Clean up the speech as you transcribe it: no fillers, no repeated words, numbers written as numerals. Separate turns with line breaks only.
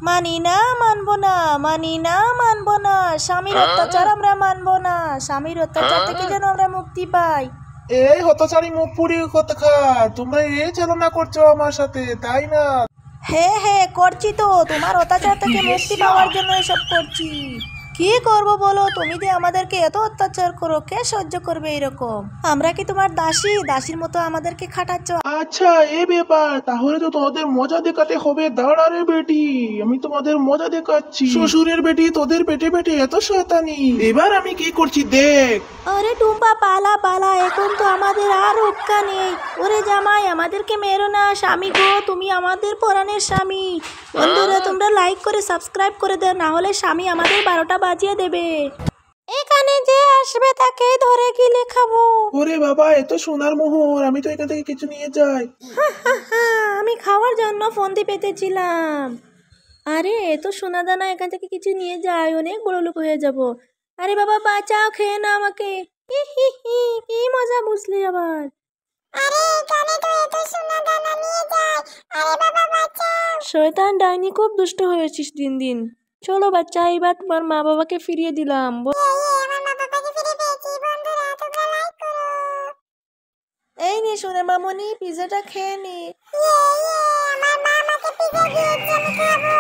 মানি না, মানবো না, মানি না, মানবো না। স্বামীর অত্যাচার আমরা মানবো না। স্বামীর অত্যাচার থেকে যেন আমরা মুক্তি পাই।
এই হতচারী মুখ পুরি কথা, তোমরা এই চালনা করছো আমার সাথে, তাই না?
হ্যাঁ হ্যাঁ করছি তো, তোমার অত্যাচার থেকে মুক্তি পাওয়ার জন্য এসব করছি। কি করব বলো, তুমি যে আমাদেরকে এত অত্যাচার করো, কে সহ্য করবে এরকম? আমরা কি তোমার দাসী? দাসীর মতো আমাদেরকে খাটাচ্ছ?
আচ্ছা, এই ব্যাপার, তাহলে তো তোমাদের মজা দেখাতে হবে। দাঁড়া রে বেটি, আমি তোমাদের মজা দেখাচ্ছি। শ্বশুরের বেটি, তোদের পেটে পেটে এত শয়তানি, এবার আমি কি করছি দেখ।
আরে টুম্পা পালা পালা, এখন তো আমাদের আর রক্ষা নেই। ওরে জামাই, আমাদেরকে মেরো না। স্বামী গো, তুমি আমাদের পরাণের স্বামী। বন্ধুরা, তোমরা লাইক করে সাবস্ক্রাইব করে দাও, না হলে স্বামী আমাদের 12টা বাজিয়ে দেবে। এখানে যে আসবে তাকে ধরে গিলে খাবো।
ওরে বাবা, এত সোনার মোহর, আমি তো এখান থেকে কিছু নিয়ে যাই।
আমি খাওয়ার জন্য ফন্দি পেতেছিলাম। আরে এত সোনা দানা, এখান থেকে কিছু নিয়ে যাই, অনেক বড় লোক হয়ে যাব। আরে বাবা বাঁচাও, খেয়ে না আমাকে। হি হি হি, কি মজা বুঝলি আবার।
আরে এখানে তো এত সোনা দানা নিয়ে যায়। আরে বাবা বাঁচাও।
শয়তান ডাইনি, খুব দুষ্ট হয়েছিস দিন দিন। চলো বাচ্চা, এবার তোমার মা বাবাকে ফিরিয়ে দিলাম।
আমার মা বাবাকে ফিরে পেয়েছি। বন্ধুরা তোমরা লাইক করো।
এই নে সোনা মামনি, পিজাটা খেয়ে নে।
আমার মা আমাকে পিজা দিয়েছে, আমি খাবো।